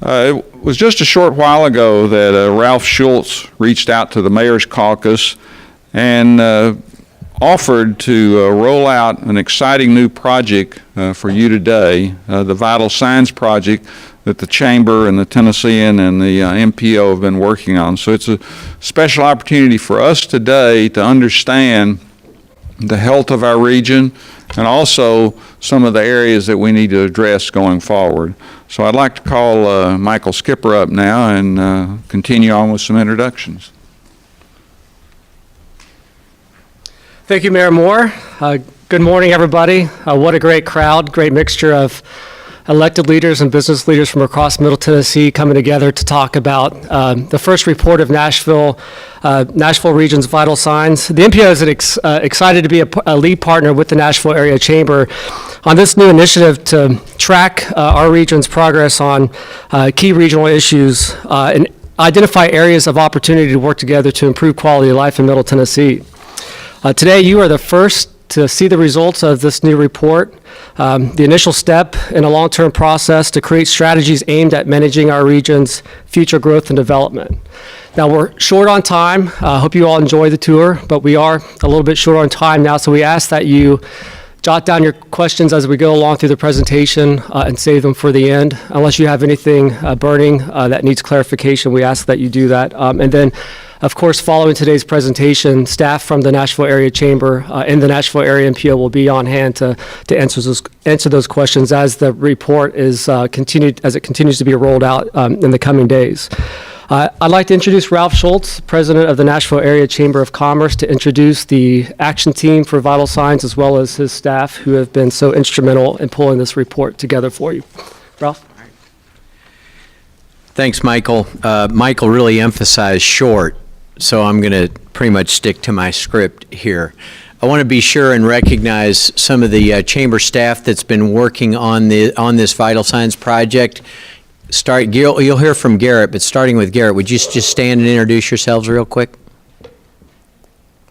It was just a short while ago that Ralph Schultz reached out to the Mayor's Caucus and offered to roll out an exciting new project for you today, the Vital Signs Project that the Chamber and the Tennessean and the MPO have been working on. So it's a special opportunity for us today to understand the health of our region and also some of the areas that we need to address going forward. So I'd like to call Michael Skipper up now and continue on with some introductions. Thank you, Mayor Moore. Good morning, everybody. What a great crowd, great mixture of elected leaders and business leaders from across Middle Tennessee coming together to talk about the first report of Nashville Region's Vital Signs. The MPO is excited to be a lead partner with the Nashville Area Chamber on this new initiative to track our region's progress on key regional issues and identify areas of opportunity to work together to improve quality of life in Middle Tennessee. Today, you are the first to see the results of this new report, the initial step in a long-term process to create strategies aimed at managing our region's future growth and development. Now, we're short on time. I hope you all enjoy the tour, but we are a little bit short on time now, so we ask that you jot down your questions as we go along through the presentation and save them for the end. Unless you have anything burning that needs clarification, we ask that you do that. And then, of course, following today's presentation, staff from the Nashville Area Chamber and the Nashville Area MPO will be on hand to answer those questions as the report is continues to be rolled out in the coming days. I'd like to introduce Ralph Schultz, President of the Nashville Area Chamber of Commerce, to introduce the action team for Vital Signs as well as his staff who have been so instrumental in pulling this report together for you. Ralph? Thanks, Michael. Michael really emphasized short, so I'm going to pretty much stick to my script here. I want to be sure and recognize some of the chamber staff that's been working on this Vital Signs project. You'll hear from Garrett, but starting with Garrett, would you just stand and introduce yourselves real quick?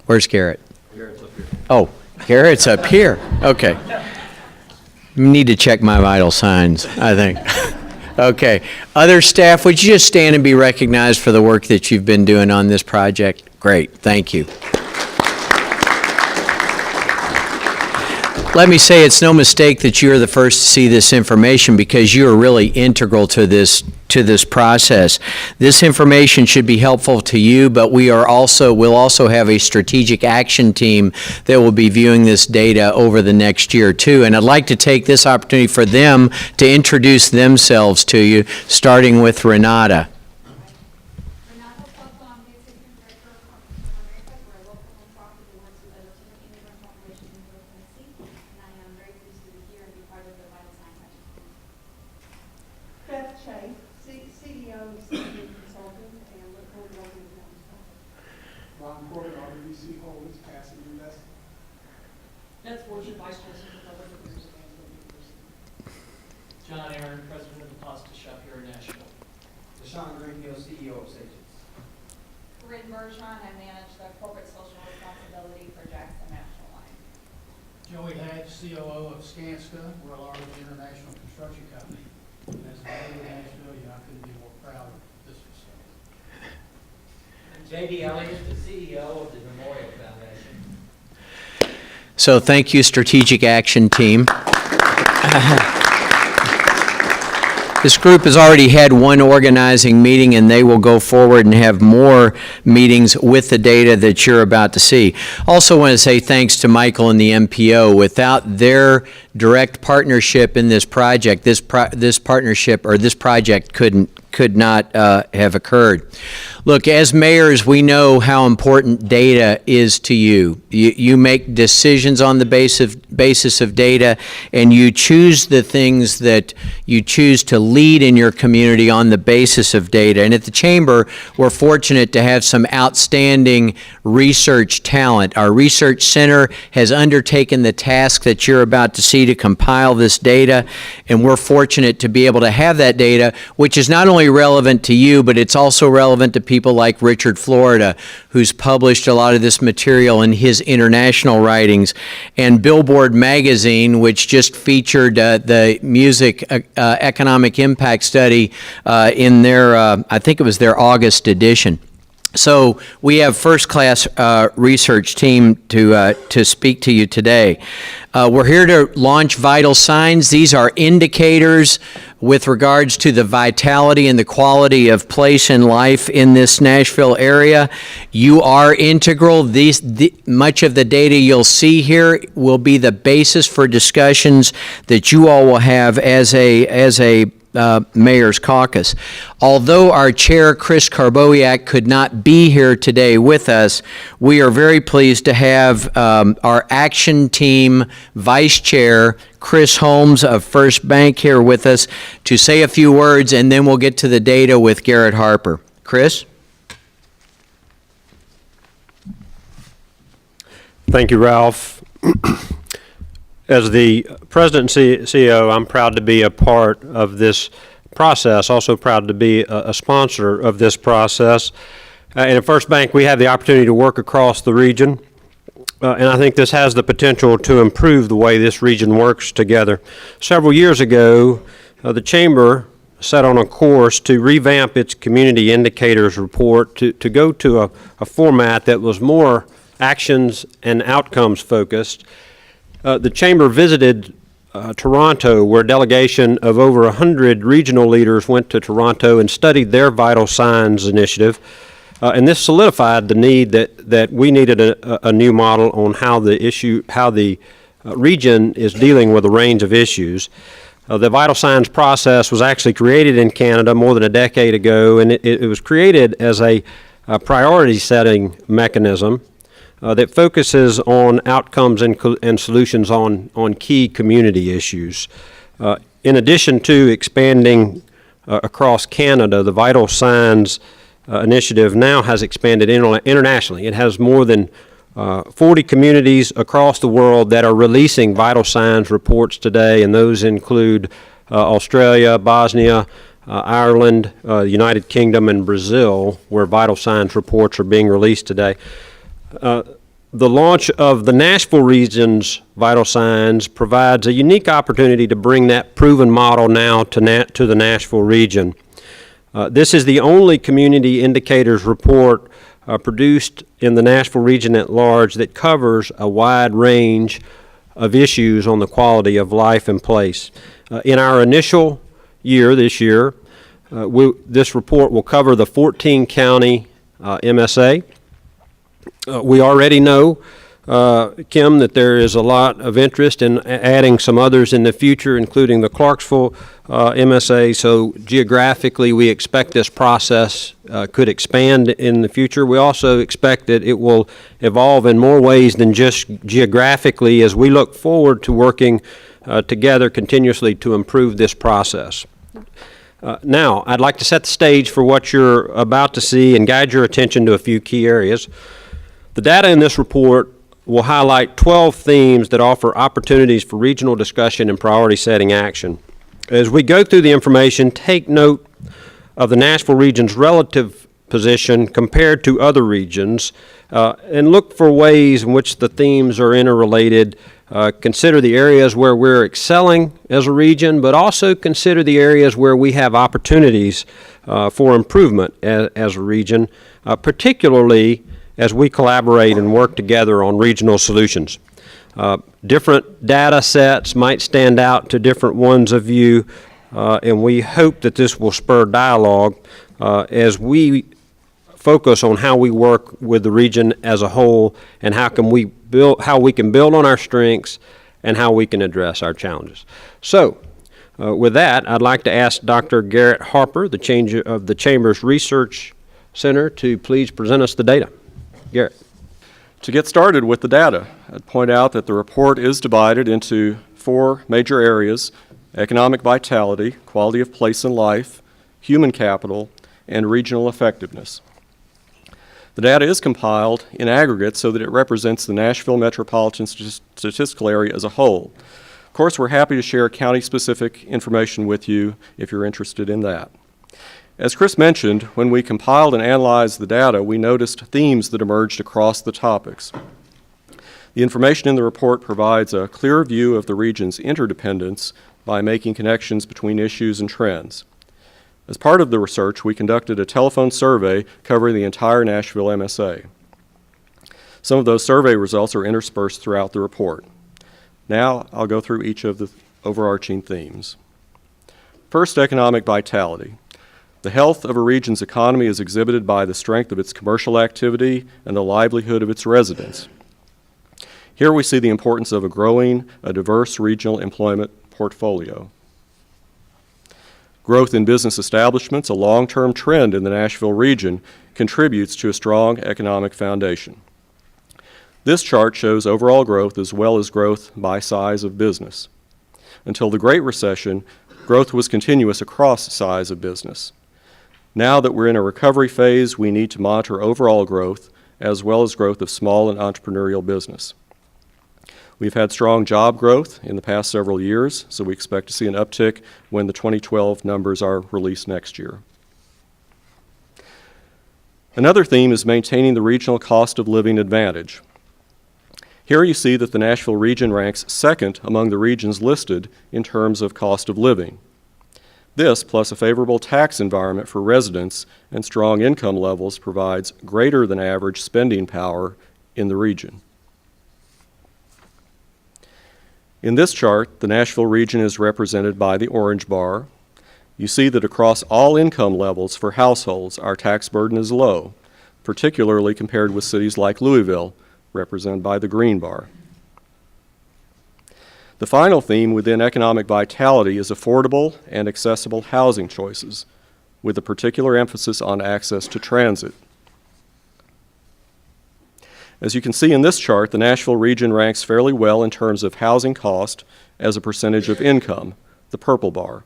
Where's Garrett? Garrett's up here. Oh, Garrett's up here. Okay. Need to check my vital signs, I think. Okay. Other staff, would you just stand and be recognized for the work that you've been doing on this project? Great. Thank you. Let me say it's no mistake that you're the first to see this information because you are really integral to this process. This information should be helpful to you, but we'll also have a strategic action team that will be viewing this data over the next year or two. And I'd like to take this opportunity for them to introduce themselves to you, starting with Renata. John Aaron, President of the Pasta Shop here in Nashville. Deshaun Greenhill, CEO of Sages. Corinne Bergeron, I manage the corporate social responsibility for Jackson National Line. Joey Hatch, COO of Skanska. We're a large international construction company. And as a native of Nashville, I couldn't be more proud of this facility. J.D. Elliott, the CEO of the Memorial Foundation. So thank you, Strategic Action Team. This group has already had one organizing meeting, and they will go forward and have more meetings with the data that you're about to see. Also want to say thanks to Michael and the MPO. Without their direct partnership in this project, this project could not have occurred. Look, as mayors, we know how important data is to you. You make decisions on the basis of data, and you choose the things that you choose to lead in your community on the basis of data. And at the Chamber, we're fortunate to have some outstanding research talent. Our research center has undertaken the task that you're about to see to compile this data, and we're fortunate to be able to have that data, which is not only only relevant to you, but it's also relevant to people like Richard Florida, who's published a lot of this material in his international writings, and Billboard Magazine, which just featured the music economic impact study in their, I think it was their August edition. So we have first-class research team to speak to you today. We're here to launch vital signs. These are indicators with regards to the vitality and the quality of place and life in this Nashville area. You are integral. Much of the data you'll see here will be the basis for discussions that you all will have as a Mayor's Caucus. Although our chair, Chris Karbowiak, could not be here today with us, we are very pleased to have our action team vice chair, Chris Holmes of First Bank, here with us to say a few words, and then we'll get to the data with Garrett Harper. Chris? Thank you, Ralph. As the President and CEO, I'm proud to be a part of this process, also proud to be a sponsor of this process. And at First Bank, we have the opportunity to work across the region, and I think this has the potential to improve the way this region works together. Several years ago, the Chamber set on a course to revamp its community indicators report to go to a format that was more actions and outcomes focused. The Chamber visited Toronto, where a delegation of over 100 regional leaders went to Toronto and studied their Vital Signs initiative. And this solidified the need that we needed a new model on how the region is dealing with a range of issues. The Vital Signs process was actually created in Canada more than a decade ago, and it was created as a priority setting mechanism that focuses on outcomes and solutions on key community issues. In addition to expanding across Canada, the Vital Signs initiative now has expanded internationally. It has more than 40 communities across the world that are releasing Vital Signs reports today, and those include Australia, Bosnia, Ireland, the United Kingdom, and Brazil, where Vital Signs reports are being released today. The launch of the Nashville region's Vital Signs provides a unique opportunity to bring that proven model now to the Nashville region. This is the only community indicators report produced in the Nashville region at large that covers a wide range of issues on the quality of life and place. In our initial year, this year, this report will cover the 14-county MSA. We already know, Kim, that there is a lot of interest in adding some others in the future, including the Clarksville MSA. So geographically, we expect this process could expand in the future. We also expect that it will evolve in more ways than just geographically as we look forward to working together continuously to improve this process. Now, I'd like to set the stage for what you're about to see and guide your attention to a few key areas. The data in this report will highlight 12 themes that offer opportunities for regional discussion and priority setting action. As we go through the information, take note of the Nashville region's relative position compared to other regions, and look for ways in which the themes are interrelated. Consider the areas where we're excelling as a region, but also consider the areas where we have opportunities for improvement as a region, particularly as we collaborate and work together on regional solutions. Different data sets might stand out to different ones of you, and we hope that this will spur dialogue as we focus on how we work with the region as a whole and how we can build on our strengths and how we can address our challenges. So, with that, I'd like to ask Dr. Garrett Harper, the Chamber's Research Center, to please present us the data. Garrett. To get started with the data, I'd point out that the report is divided into 4 major areas: economic vitality, quality of place and life, human capital, and regional effectiveness. The data is compiled in aggregate so that it represents the Nashville metropolitan statistical area as a whole. Of course, we're happy to share county-specific information with you if you're interested in that. As Chris mentioned, when we compiled and analyzed the data, we noticed themes that emerged across the topics. The information in the report provides a clear view of the region's interdependence by making connections between issues and trends. As part of the research, we conducted a telephone survey covering the entire Nashville MSA. Some of those survey results are interspersed throughout the report. Now, I'll go through each of the overarching themes. First, economic vitality. The health of a region's economy is exhibited by the strength of its commercial activity and the livelihood of its residents. Here we see the importance of a diverse regional employment portfolio. Growth in business establishments, a long-term trend in the Nashville region, contributes to a strong economic foundation. This chart shows overall growth as well as growth by size of business. Until the Great Recession, growth was continuous across size of business. Now that we're in a recovery phase, we need to monitor overall growth as well as growth of small and entrepreneurial business. We've had strong job growth in the past several years, so we expect to see an uptick when the 2012 numbers are released next year. Another theme is maintaining the regional cost of living advantage. Here you see that the Nashville region ranks second among the regions listed in terms of cost of living. This, plus a favorable tax environment for residents and strong income levels, provides greater than average spending power in the region. In this chart, the Nashville region is represented by the orange bar. You see that across all income levels for households, our tax burden is low, particularly compared with cities like Louisville, represented by the green bar. The final theme within economic vitality is affordable and accessible housing choices, with a particular emphasis on access to transit. As you can see in this chart, the Nashville region ranks fairly well in terms of housing cost as a percentage of income, the purple bar.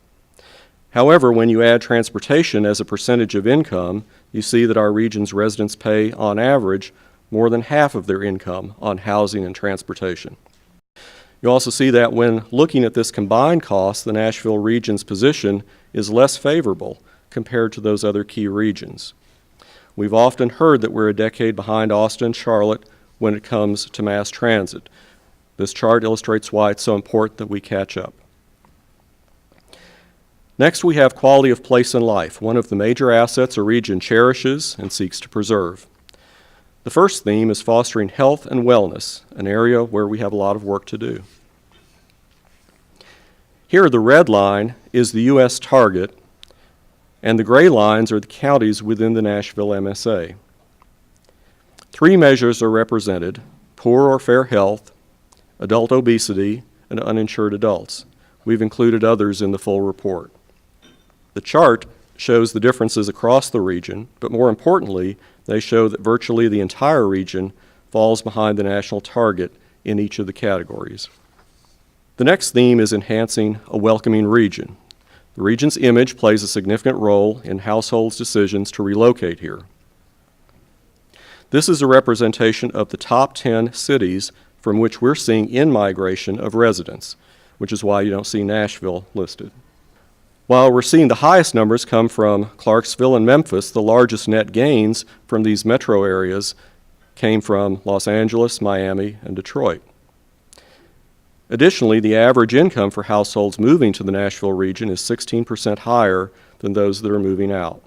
However, when you add transportation as a percentage of income, you see that our region's residents pay, on average, more than half of their income on housing and transportation. You also see that when looking at this combined cost, the Nashville region's position is less favorable compared to those other key regions. We've often heard that we're a decade behind Austin and Charlotte when it comes to mass transit. This chart illustrates why it's so important that we catch up. Next, we have quality of place in life, one of the major assets a region cherishes and seeks to preserve. The first theme is fostering health and wellness, an area where we have a lot of work to do. Here, the red line is the U.S. target, and the gray lines are the counties within the Nashville MSA. Three measures are represented: poor or fair health, adult obesity, and uninsured adults. We've included others in the full report. The chart shows the differences across the region, but more importantly, they show that virtually the entire region falls behind the national target in each of the categories. The next theme is enhancing a welcoming region. The region's image plays a significant role in households' decisions to relocate here. This is a representation of the top 10 cities from which we're seeing in-migration of residents, which is why you don't see Nashville listed. While we're seeing the highest numbers come from Clarksville and Memphis, the largest net gains from these metro areas came from Los Angeles, Miami, and Detroit. Additionally, the average income for households moving to the Nashville region is 16% higher than those that are moving out.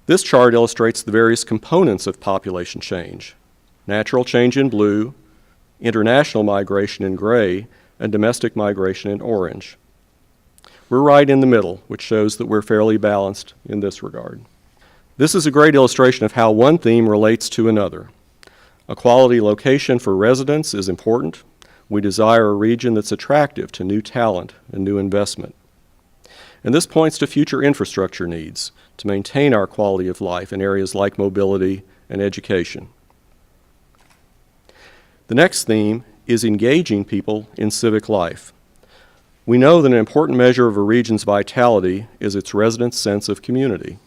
This chart illustrates the various components of population change: natural change in blue, international migration in gray, and domestic migration in orange. We're right in the middle, which shows that we're fairly balanced in this regard. This is a great illustration of how one theme relates to another. A quality location for residents is important. We desire a region that's attractive to new talent and new investment. And this points to future infrastructure needs to maintain our quality of life in areas like mobility and education. The next theme is engaging people in civic life. We know that an important measure of a region's vitality is its residents' sense of community.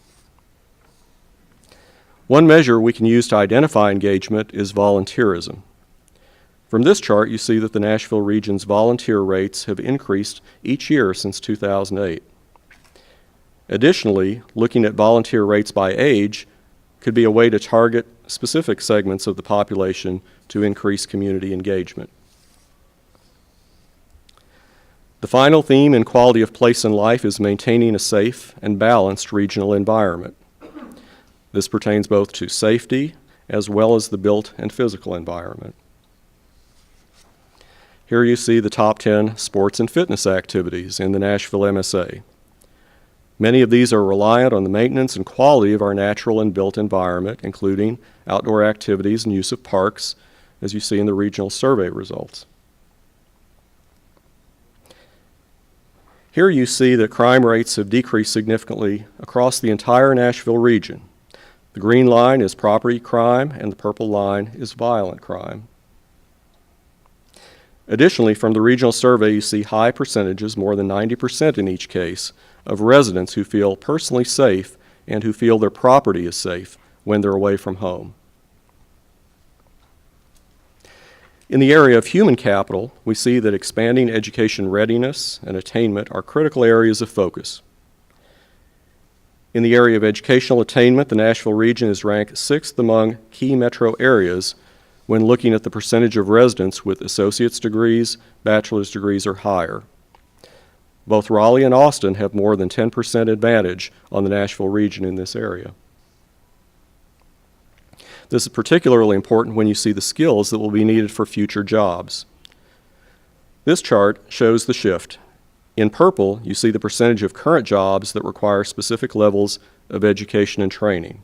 One measure we can use to identify engagement is volunteerism. From this chart, you see that the Nashville region's volunteer rates have increased each year since 2008. Additionally, looking at volunteer rates by age could be a way to target specific segments of the population to increase community engagement. The final theme in quality of place and life is maintaining a safe and balanced regional environment. This pertains both to safety as well as the built and physical environment. Here you see the top 10 sports and fitness activities in the Nashville MSA. Many of these are reliant on the maintenance and quality of our natural and built environment, including outdoor activities and use of parks, as you see in the regional survey results. Here you see that crime rates have decreased significantly across the entire Nashville region. The green line is property crime and the purple line is violent crime. Additionally, from the regional survey, you see high percentages, more than 90% in each case, of residents who feel personally safe and who feel their property is safe when they're away from home. In the area of human capital, we see that expanding education readiness and attainment are critical areas of focus. In the area of educational attainment, the Nashville region is ranked 6th among key metro areas when looking at the percentage of residents with associate's degrees, bachelor's degrees, or higher. Both Raleigh and Austin have more than 10% advantage on the Nashville region in this area. This is particularly important when you see the skills that will be needed for future jobs. This chart shows the shift. In purple, you see the percentage of current jobs that require specific levels of education and training.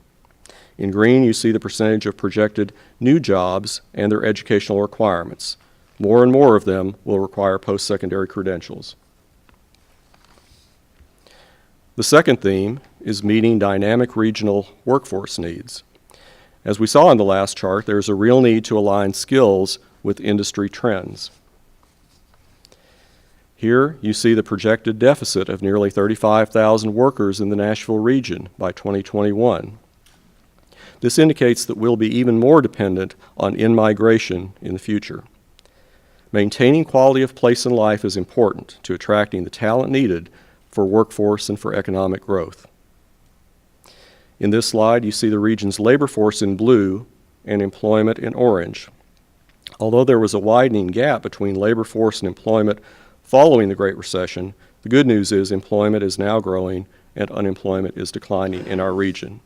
In green, you see the percentage of projected new jobs and their educational requirements. More and more of them will require post-secondary credentials. The second theme is meeting dynamic regional workforce needs. As we saw in the last chart, there's a real need to align skills with industry trends. Here you see the projected deficit of nearly 35,000 workers in the Nashville region by 2021. This indicates that we'll be even more dependent on in-migration in the future. Maintaining quality of place and life is important to attracting the talent needed for workforce and for economic growth. In this slide, you see the region's labor force in blue and employment in orange. Although there was a widening gap between labor force and employment following the Great Recession, the good news is employment is now growing and unemployment is declining in our region.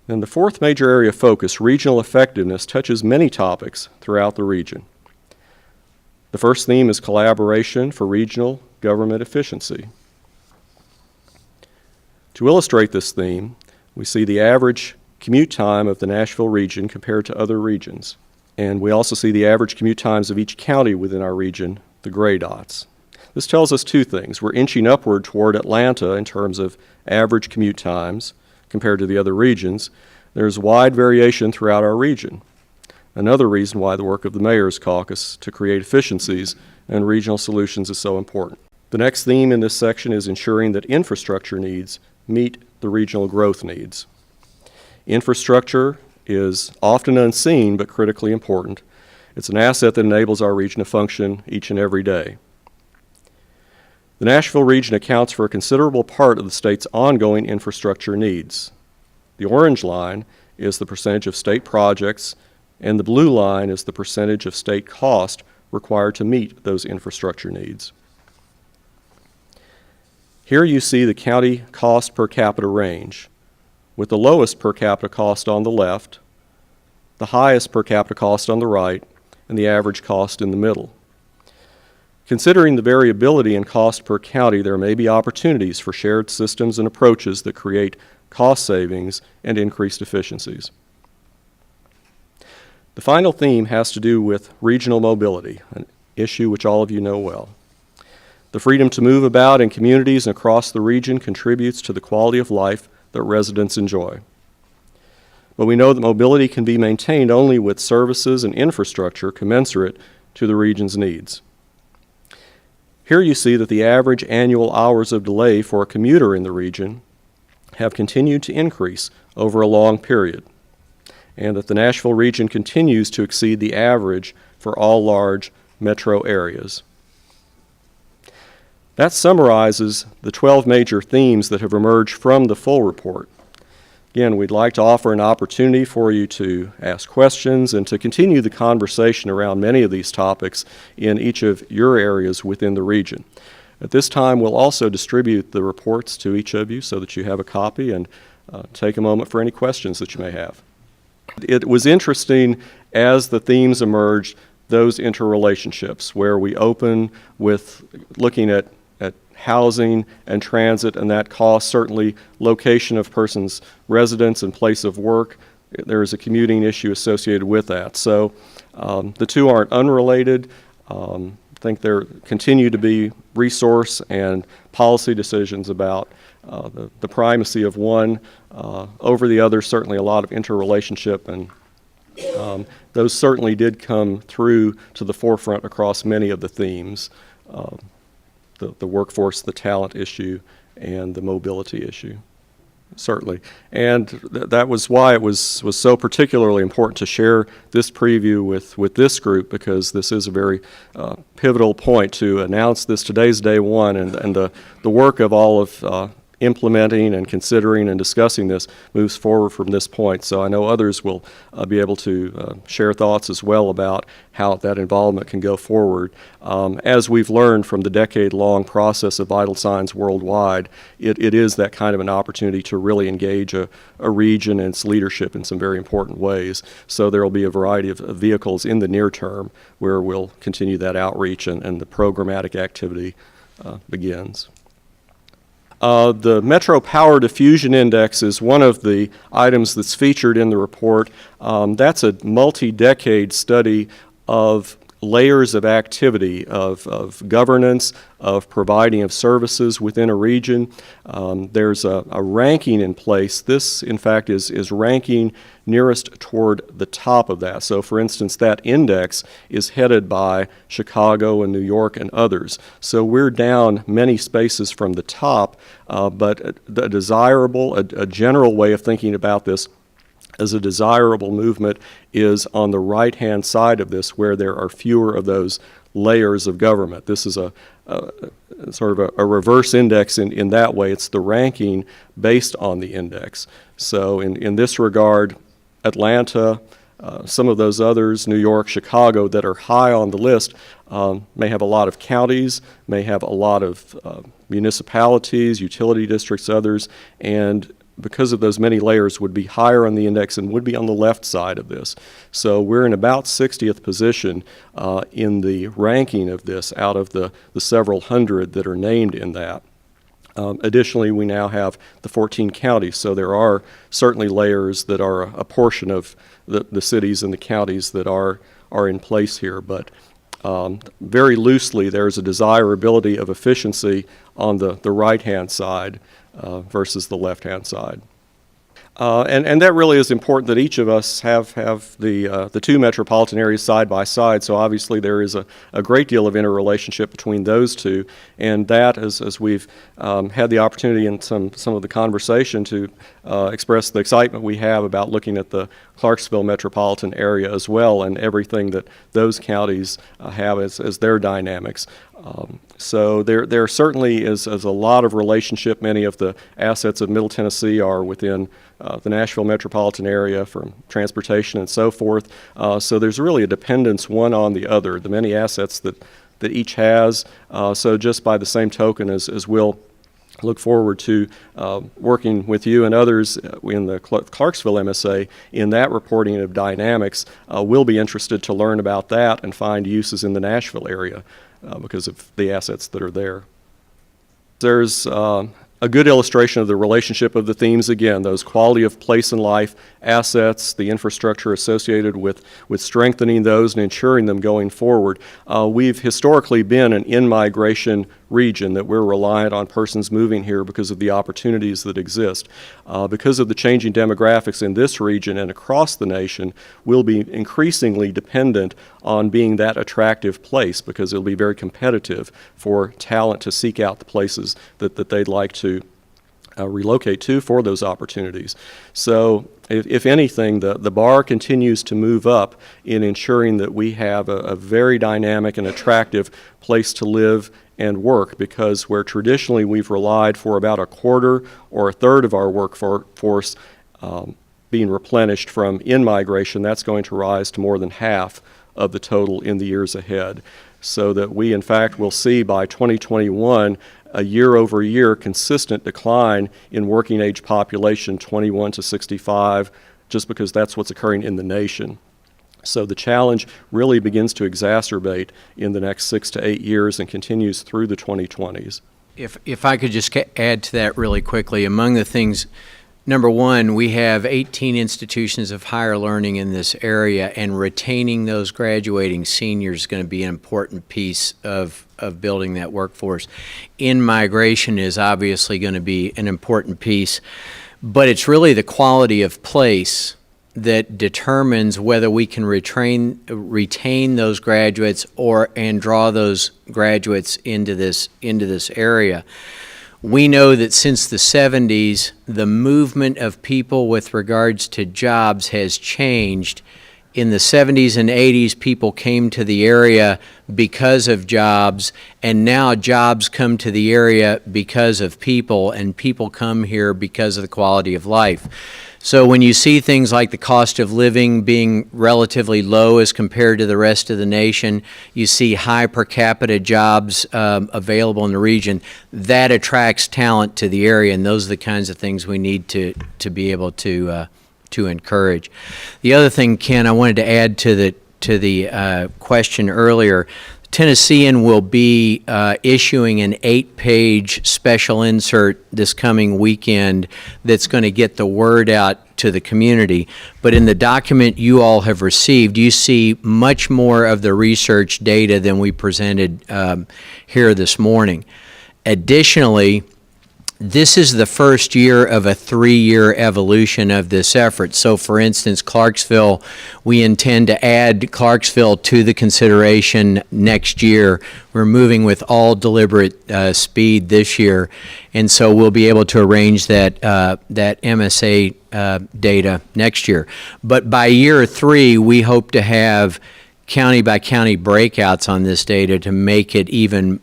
Then the fourth major area of focus, regional effectiveness, touches many topics throughout the region. The first theme is collaboration for regional government efficiency. To illustrate this theme, we see the average commute time of the Nashville region compared to other regions. And we also see the average commute times of each county within our region, the gray dots. This tells us two things. We're inching upward toward Atlanta in terms of average commute times compared to the other regions. There's wide variation throughout our region. Another reason why the work of the Mayor's Caucus to create efficiencies and regional solutions is so important. The next theme in this section is ensuring that infrastructure needs meet the regional growth needs. Infrastructure is often unseen but critically important. It's an asset that enables our region to function each and every day. The Nashville region accounts for a considerable part of the state's ongoing infrastructure needs. The orange line is the percentage of state projects, and the blue line is the percentage of state cost required to meet those infrastructure needs. Here you see the county cost per capita range, with the lowest per capita cost on the left, the highest per capita cost on the right, and the average cost in the middle. Considering the variability in cost per county, there may be opportunities for shared systems and approaches that create cost savings and increased efficiencies. The final theme has to do with regional mobility, an issue which all of you know well. The freedom to move about in communities and across the region contributes to the quality of life that residents enjoy. But we know that mobility can be maintained only with services and infrastructure commensurate to the region's needs. Here you see that the average annual hours of delay for a commuter in the region have continued to increase over a long period, and that the Nashville region continues to exceed the average for all large metro areas. That summarizes the 12 major themes that have emerged from the full report. Again, we'd like to offer an opportunity for you to ask questions and to continue the conversation around many of these topics in each of your areas within the region. At this time, we'll also distribute the reports to each of you so that you have a copy, and take a moment for any questions that you may have. It was interesting as the themes emerged, those interrelationships, where we open with looking at housing and transit, and that cost, certainly location of persons' residence and place of work. There is a commuting issue associated with that. So the two aren't unrelated. I think there continue to be resource and policy decisions about the primacy of one over the other. Certainly a lot of interrelationship, and those certainly did come through to the forefront across many of the themes. The workforce, the talent issue, and the mobility issue, certainly. And that was why it was so particularly important to share this preview with this group, because this is a very pivotal point to announce this. Today's day one, and the work of all of implementing and considering and discussing this moves forward from this point. So I know others will be able to share thoughts as well about how that involvement can go forward. As we've learned from the decade-long process of vital signs worldwide, it is that kind of an opportunity to really engage a region and its leadership in some very important ways. So there will be a variety of vehicles in the near term where we'll continue that outreach, and the programmatic activity begins. The Metro Power Diffusion Index is one of the items that's featured in the report. That's a multi-decade study of layers of activity, of governance, of providing of services within a region. There's a ranking in place. This, in fact, is ranking nearest toward the top of that. So, for instance, that index is headed by Chicago and New York and others. So we're down many spaces from the top, but a desirable, a general way of thinking about this as a desirable movement is on the right-hand side of this, where there are fewer of those layers of government. This is a sort of a reverse index in that way. It's the ranking based on the index. So in this regard, Atlanta, some of those others, New York, Chicago, that are high on the list may have a lot of counties, may have a lot of municipalities, utility districts, others, and because of those many layers would be higher on the index and would be on the left side of this. So we're in about 60th position in the ranking of this out of the several hundred that are named in that. Additionally, we now have the 14 counties, so there are certainly layers that are a portion of the cities and the counties that are in place here, but very loosely there's a desirability of efficiency on the right-hand side versus the left-hand side. And that really is important, that each of us have the two metropolitan areas side by side. So obviously there is a great deal of interrelationship between those two, and that, as we've had the opportunity in some of the conversation to express the excitement we have about looking at the Clarksville metropolitan area as well, and everything that those counties have as their dynamics. So there certainly is a lot of relationship. Many of the assets of Middle Tennessee are within the Nashville metropolitan area, from transportation and so forth. So there's really a dependence one on the other, the many assets that each has. So just by the same token, as we'll look forward to working with you and others in the Clarksville MSA in that reporting of dynamics, we'll be interested to learn about that and find uses in the Nashville area because of the assets that are there. There's a good illustration of the relationship of the themes, again, those quality of place and life assets, the infrastructure associated with strengthening those and ensuring them going forward. We've historically been an in-migration region, that we're reliant on persons moving here because of the opportunities that exist. Because of the changing demographics in this region and across the nation, we'll be increasingly dependent on being that attractive place, because it'll be very competitive for talent to seek out the places that they'd like to relocate to for those opportunities. So if anything, the bar continues to move up in ensuring that we have a very dynamic and attractive place to live and work, because where traditionally we've relied for about a quarter or a third of our workforce being replenished from in-migration, that's going to rise to more than half of the total in the years ahead. So that we, in fact, will see by 2021 a year-over-year consistent decline in working age population 21 to 65, just because that's what's occurring in the nation. So the challenge really begins to exacerbate in the next 6 to 8 years and continues through the 2020s. If I could just add to that really quickly, among the things, number one, we have 18 institutions of higher learning in this area, and retaining those graduating seniors is going to be an important piece of building that workforce. In-migration is obviously going to be an important piece, but it's really the quality of place that determines whether we can retain those graduates and draw those graduates into this area. We know that since the 70s, the movement of people with regards to jobs has changed. In the 70s and 80s, people came to the area because of jobs, and now jobs come to the area because of people, and people come here because of the quality of life. So when you see things like the cost of living being relatively low as compared to the rest of the nation, you see high per capita jobs available in the region, that attracts talent to the area, and those are the kinds of things we need to be able to encourage. The other thing, Ken, I wanted to add to the question earlier. Tennessean will be issuing an 8-page special insert this coming weekend that's going to get the word out to the community. But in the document you all have received, you see much more of the research data than we presented here this morning. Additionally, this is the first year of a 3-year evolution of this effort. So, for instance, Clarksville, we intend to add Clarksville to the consideration next year. We're moving with all deliberate speed this year, and so we'll be able to arrange that MSA data next year. But by year 3, we hope to have county-by-county breakouts on this data to make it even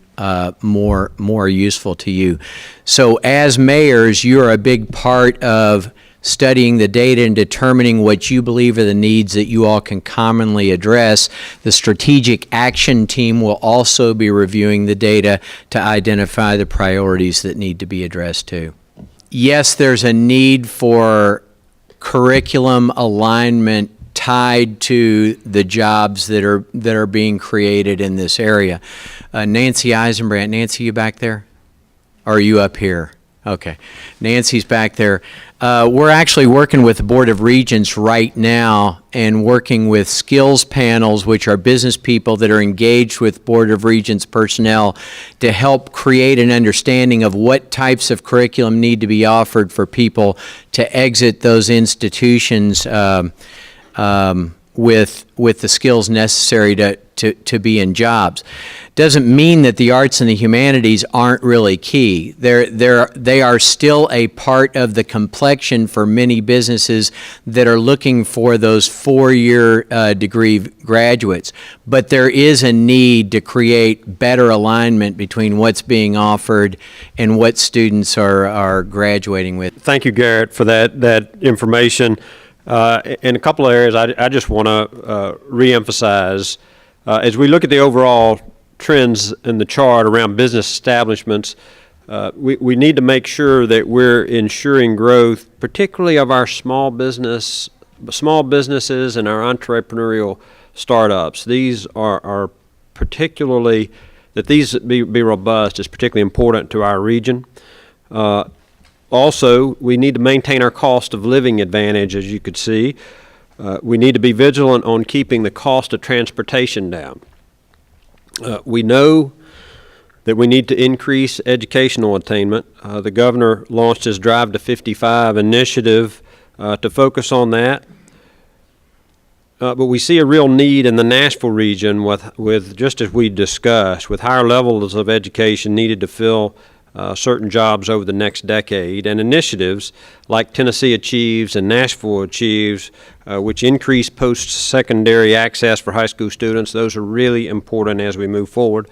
more useful to you. So as mayors, you're a big part of studying the data and determining what you believe are the needs that you all can commonly address. The strategic action team will also be reviewing the data to identify the priorities that need to be addressed too. Yes, there's a need for curriculum alignment tied to the jobs that are being created in this area. Nancy Eisenbrandt, Nancy, you back there? Or are you up here? Okay, Nancy's back there. We're actually working with the Board of Regents right now and working with skills panels, which are business people that are engaged with Board of Regents personnel, to help create an understanding of what types of curriculum need to be offered for people to exit those institutions with the skills necessary to be in jobs. Doesn't mean that the arts and the humanities aren't really key. They are still a part of the complexion for many businesses that are looking for those 4-year degree graduates. But there is a need to create better alignment between what's being offered and what students are graduating with. Thank you, Garrett, for that information. In a couple of areas, I just want to reemphasize, as we look at the overall trends in the chart around business establishments, we need to make sure that we're ensuring growth, particularly of our small businesses and our entrepreneurial startups. These are particularly, that these be robust is particularly important to our region. Also, we need to maintain our cost of living advantage, as you could see. We need to be vigilant on keeping the cost of transportation down. We know that we need to increase educational attainment. The governor launched his Drive to 55 initiative to focus on that. But we see a real need in the Nashville region with just as we discussed, with higher levels of education needed to fill certain jobs over the next decade, and initiatives like Tennessee Achieves and Nashville Achieves, which increase post-secondary access for high school students. Those are really important as we move forward.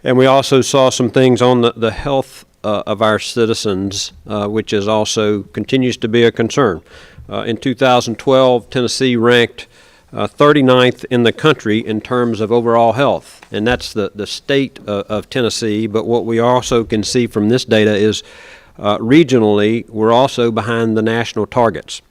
And we also saw some things on the health of our citizens, which is also continues to be a concern. In 2012, Tennessee ranked 39th in the country in terms of overall health, and that's the state of Tennessee. But what we also can see from this data is regionally, we're also behind the national targets.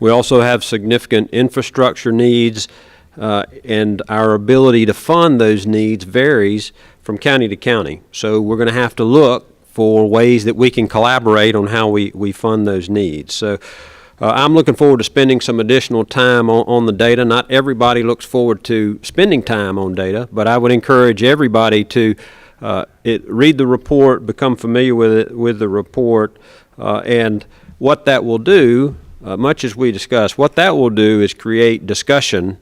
We also have significant infrastructure needs, and our ability to fund those needs varies from county to county. So we're going to have to look for ways that we can collaborate on how we fund those needs. So I'm looking forward to spending some additional time on the data. Not everybody looks forward to spending time on data, but I would encourage everybody to read the report, become familiar with the report, and what that will do, much as we discussed, what that will do is create discussion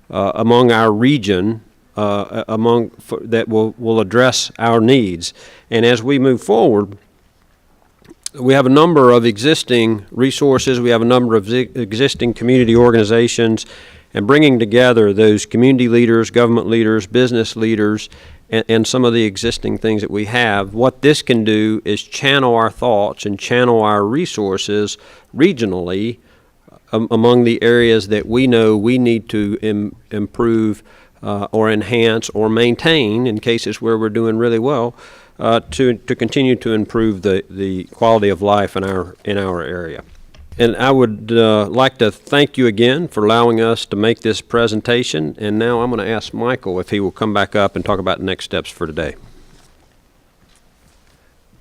among our region that will address our needs. And as we move forward, we have a number of existing resources, we have a number of existing community organizations, and bringing together those community leaders, government leaders, business leaders, and some of the existing things that we have, what this can do is channel our thoughts and channel our resources regionally among the areas that we know we need to improve or enhance or maintain in cases where we're doing really well, to continue to improve the quality of life in our area. And I would like to thank you again for allowing us to make this presentation. And now I'm going to ask Michael if he will come back up and talk about next steps for today.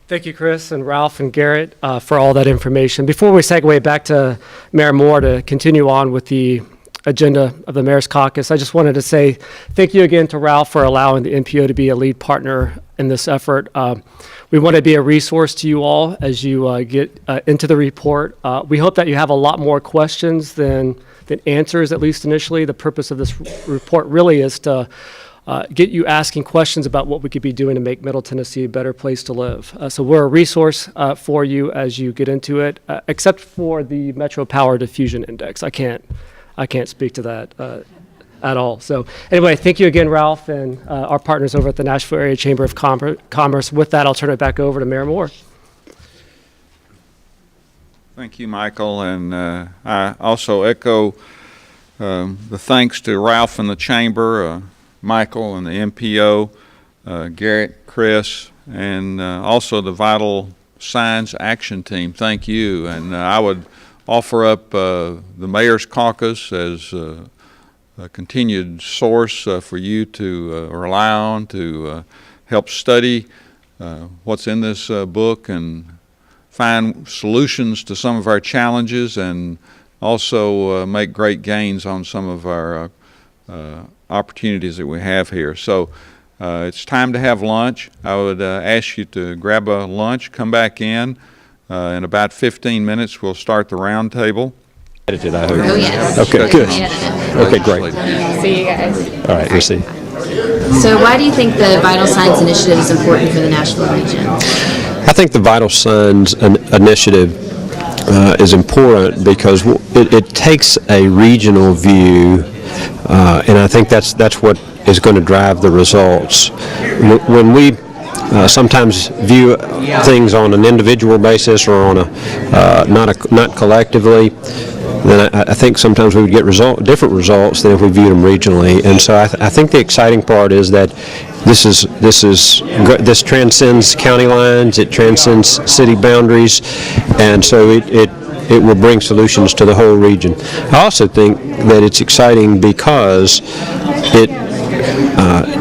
Thank you, Chris and Ralph and Garrett, for all that information. Before we segue back to Mayor Moore to continue on with the agenda of the Mayor's Caucus, I just wanted to say thank you again to Ralph for allowing the NPO to be a lead partner in this effort. We want to be a resource to you all as you get into the report. We hope that you have a lot more questions than answers, at least initially. The purpose of this report really is to get you asking questions about what we could be doing to make Middle Tennessee a better place to live. So we're a resource for you as you get into it, except for the Metro Power Diffusion Index. I can't speak to that at all. So anyway, thank you again, Ralph, and our partners over at the Nashville Area Chamber of Commerce. With that, I'll turn it back over to Mayor Moore. Thank you, Michael, and I also echo the thanks to Ralph and the Chamber, Michael and the MPO, Garrett, Chris, and also the Vital Signs Action Team. Thank you, and I would offer up the Mayor's Caucus as a continued source for you to rely on to help study what's in this book and find solutions to some of our challenges, and also make great gains on some of our opportunities that we have here. So it's time to have lunch. I would ask you to grab a lunch, come back in about 15 minutes. We'll start the round table. Edited, I hope. Oh, yes. Okay, good. Okay, great. See you guys. All right, we'll see. So why do you think the Vital Signs Initiative is important for the Nashville region? I think the Vital Signs Initiative is important because it takes a regional view, and I think that's what is going to drive the results. When we sometimes view things on an individual basis or on not collectively, then I think sometimes we would get different results than if we viewed them regionally. And so I think the exciting part is that this transcends county lines, it transcends city boundaries, and so it will bring solutions to the whole region. I also think that it's exciting because it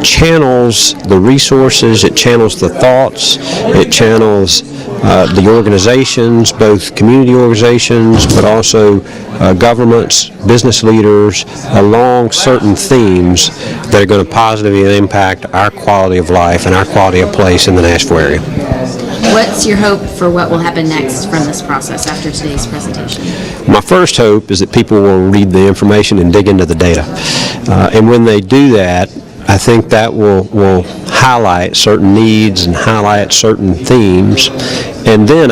channels the resources, it channels the thoughts, it channels the organizations, both community organizations, but also governments, business leaders, along certain themes that are going to positively impact our quality of life and our quality of place in the Nashville area. What's your hope for what will happen next from this process after today's presentation? My first hope is that people will read the information and dig into the data. And when they do that, I think that will highlight certain needs and highlight certain themes. And then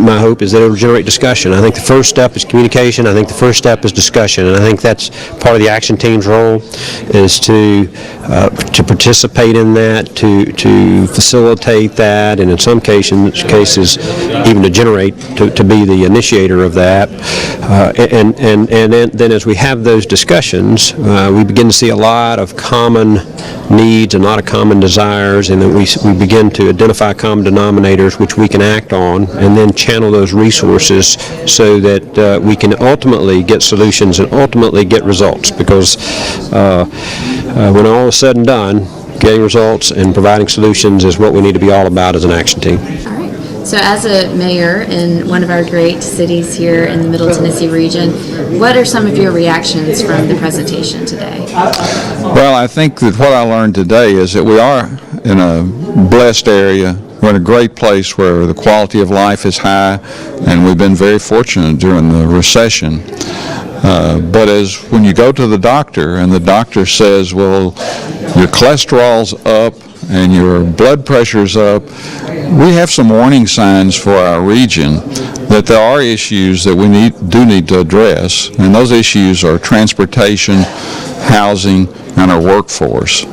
my hope is that it will generate discussion. I think the first step is communication. I think the first step is discussion. And I think that's part of the action team's role, is to participate in that, to facilitate that, and in some cases even to generate, to be the initiator of that. And then as we have those discussions, we begin to see a lot of common needs and a lot of common desires, and then we begin to identify common denominators which we can act on, and then channel those resources so that we can ultimately get solutions and ultimately get results. Because when all is said and done, getting results and providing solutions is what we need to be all about as an action team. All right. So as a mayor in one of our great cities here in the Middle Tennessee region, what are some of your reactions from the presentation today? Well, I think that what I learned today is that we are in a blessed area. We're in a great place where the quality of life is high, and we've been very fortunate during the recession. But when you go to the doctor and the doctor says, well, your cholesterol's up and your blood pressure's up, we have some warning signs for our region that there are issues that we do need to address, and those issues are transportation, housing, and our workforce.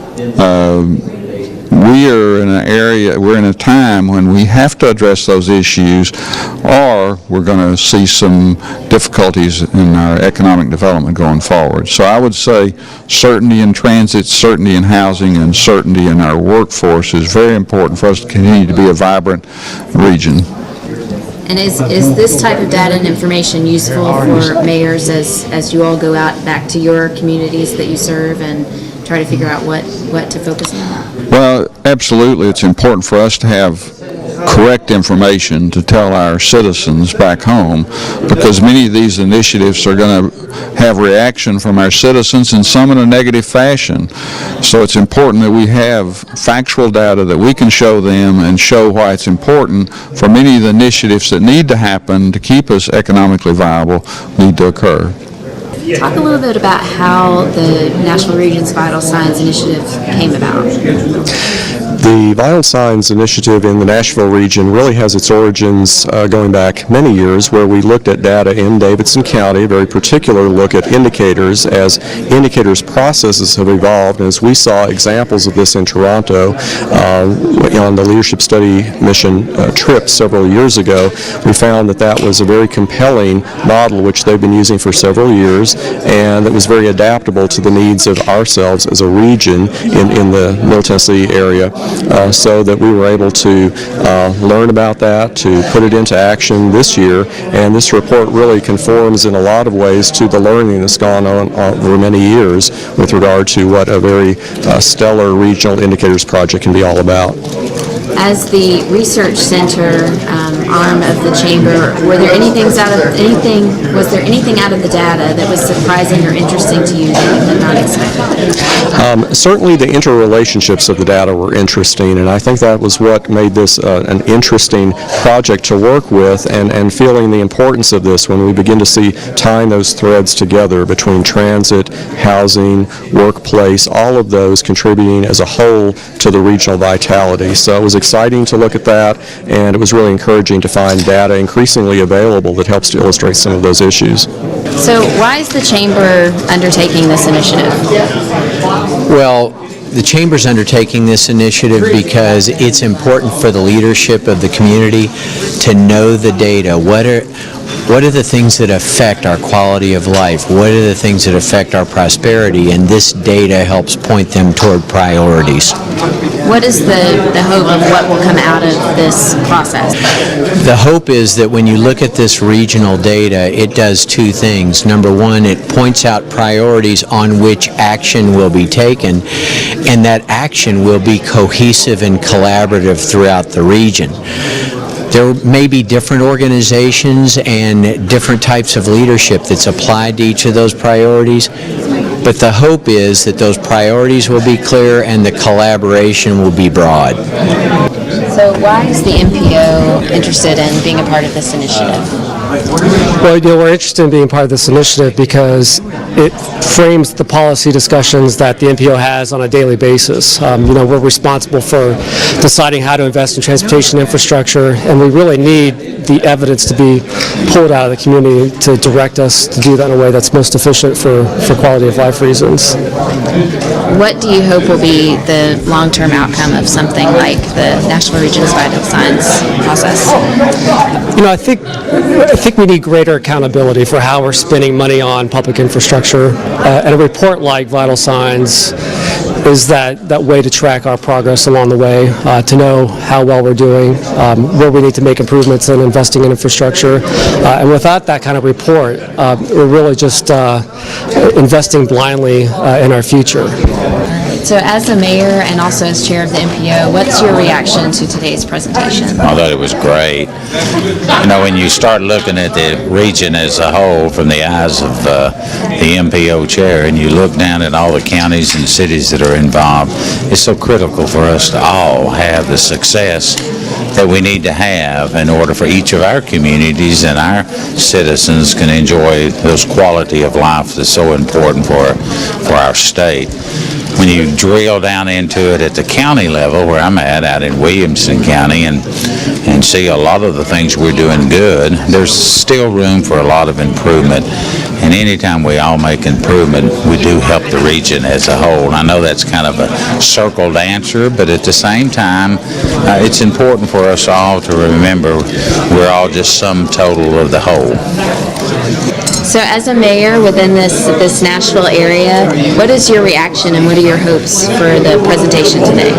We're in a time when we have to address those issues, or we're going to see some difficulties in our economic development going forward. So I would say certainty in transit, certainty in housing, and certainty in our workforce is very important for us to continue to be a vibrant region. And is this type of data and information useful for mayors as you all go out back to your communities that you serve and try to figure out what to focus on? Well, absolutely. It's important for us to have correct information to tell our citizens back home, because many of these initiatives are going to have reaction from our citizens, and some in a negative fashion. So it's important that we have factual data that we can show them and show why it's important for many of the initiatives that need to happen to keep us economically viable need to occur. Talk a little bit about how the National Regions Vital Signs Initiative came about. The Vital Signs Initiative in the Nashville region really has its origins going back many years, where we looked at data in Davidson County, a very particular look at indicators as indicators processes have evolved. And as we saw examples of this in Toronto on the Leadership Study Mission trip several years ago, we found that was a very compelling model which they've been using for several years, and that was very adaptable to the needs of ourselves as a region in the Middle Tennessee area. So that we were able to learn about that, to put it into action this year, and this report really conforms in a lot of ways to the learning that's gone on over many years with regard to what a very stellar regional indicators project can be all about. As the research center arm of the chamber, was there anything out of the data that was surprising or interesting to you that you had not expected? Certainly the interrelationships of the data were interesting, and I think that was what made this an interesting project to work with, and feeling the importance of this when we begin to see tying those threads together between transit, housing, workplace, all of those contributing as a whole to the regional vitality. So it was exciting to look at that, and it was really encouraging to find data increasingly available that helps to illustrate some of those issues. So why is the chamber undertaking this initiative? Well, the Chamber's undertaking this initiative because it's important for the leadership of the community to know the data. What are the things that affect our quality of life? What are the things that affect our prosperity? And this data helps point them toward priorities. What is the hope of what will come out of this process? The hope is that when you look at this regional data, it does two things. Number one, it points out priorities on which action will be taken, and that action will be cohesive and collaborative throughout the region. There may be different organizations and different types of leadership that's applied to each of those priorities, but the hope is that those priorities will be clear and the collaboration will be broad. So why is the MPO interested in being a part of this initiative? Well, we're interested in being part of this initiative because it frames the policy discussions that the MPO has on a daily basis. We're responsible for deciding how to invest in transportation infrastructure, and we really need the evidence to be pulled out of the community to direct us to do that in a way that's most efficient for quality of life reasons. What do you hope will be the long-term outcome of something like the National Regions Vital Signs process? I think we need greater accountability for how we're spending money on public infrastructure. And a report like Vital Signs is that way to track our progress along the way, to know how well we're doing, where we need to make improvements in investing in infrastructure. And without that kind of report, we're really just investing blindly in our future. So as the mayor and also as chair of the MPO, what's your reaction to today's presentation? I thought it was great. When you start looking at the region as a whole from the eyes of the MPO chair, and you look down at all the counties and cities that are involved, it's so critical for us to all have the success that we need to have in order for each of our communities and our citizens can enjoy those quality of life that's so important for our state. When you drill down into it at the county level, where I'm at, out in Williamson County, and see a lot of the things we're doing good, there's still room for a lot of improvement. And anytime we all make improvement, we do help the region as a whole. I know that's kind of a circled answer, but at the same time, it's important for us all to remember we're all just sum total of the whole. So as a mayor within this Nashville area, what is your reaction and what are your hopes for the presentation today?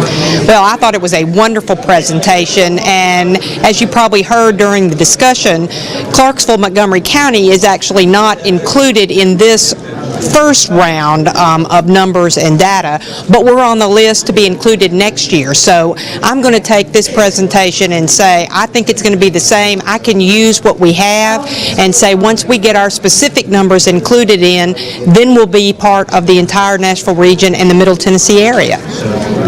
Well, I thought it was a wonderful presentation, and as you probably heard during the discussion, Clarksville-Montgomery County is actually not included in this first round of numbers and data, but we're on the list to be included next year. So I'm going to take this presentation and say I think it's going to be the same. I can use what we have and say once we get our specific numbers included in, then we'll be part of the entire Nashville region and the Middle Tennessee area.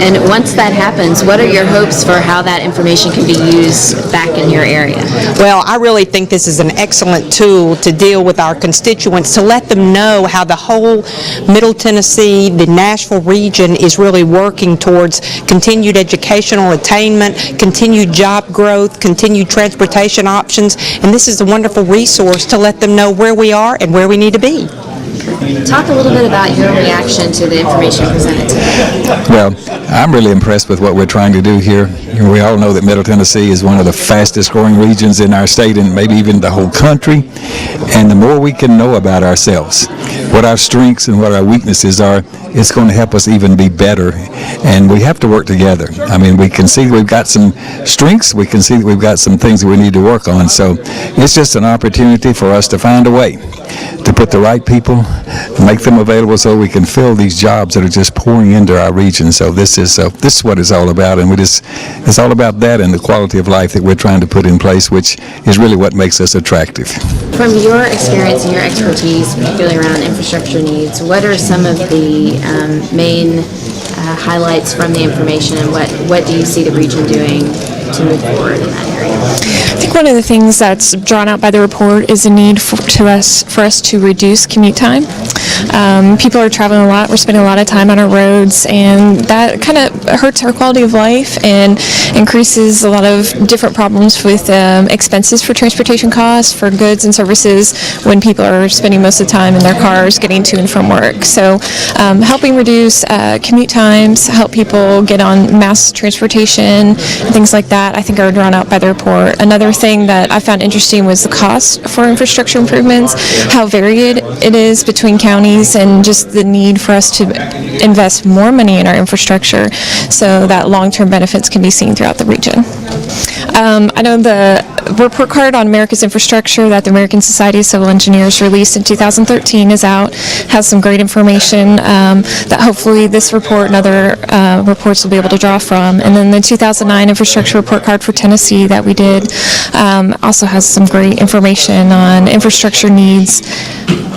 And once that happens, what are your hopes for how that information can be used back in your area? Well, I really think this is an excellent tool to deal with our constituents, to let them know how the whole Middle Tennessee, the Nashville region is really working towards continued educational attainment, continued job growth, continued transportation options, and this is a wonderful resource to let them know where we are and where we need to be. Talk a little bit about your reaction to the information presented today. Well, I'm really impressed with what we're trying to do here. We all know that Middle Tennessee is one of the fastest growing regions in our state and maybe even the whole country. And the more we can know about ourselves, what our strengths and what our weaknesses are, it's going to help us even be better. And we have to work together. I mean, we can see we've got some strengths. We can see that we've got some things that we need to work on. So it's just an opportunity for us to find a way to put the right people, make them available so we can fill these jobs that are just pouring into our region. So this is what it's all about, and it's all about that and the quality of life that we're trying to put in place, which is really what makes us attractive. From your experience and your expertise, particularly around infrastructure needs, what are some of the main highlights from the information, and what do you see the region doing to move forward in that area? I think one of the things that's drawn out by the report is the need for us to reduce commute time. People are traveling a lot. We're spending a lot of time on our roads, and that kind of hurts our quality of life and increases a lot of different problems with expenses for transportation costs, for goods and services when people are spending most of the time in their cars getting to and from work. So helping reduce commute times, help people get on mass transportation, and things like that, I think are drawn out by the report. Another thing that I found interesting was the cost for infrastructure improvements, how varied it is between counties, and just the need for us to invest more money in our infrastructure so that long-term benefits can be seen throughout the region. I know the report card on America's infrastructure that the American Society of Civil Engineers released in 2013 is out, has some great information that hopefully this report and other reports will be able to draw from. And then the 2009 infrastructure report card for Tennessee that we did also has some great information on infrastructure needs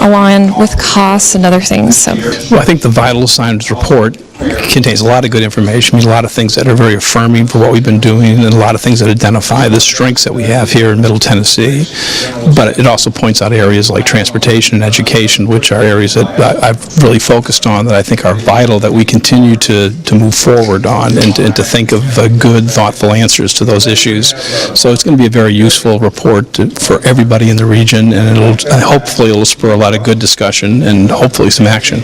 align with costs and other things. So. Well, I think the Vital Signs report contains a lot of good information, a lot of things that are very affirming for what we've been doing, and a lot of things that identify the strengths that we have here in Middle Tennessee. But it also points out areas like transportation and education, which are areas that I've really focused on that I think are vital that we continue to move forward on and to think of good, thoughtful answers to those issues. So it's going to be a very useful report for everybody in the region, and hopefully it'll spur a lot of good discussion and hopefully some action.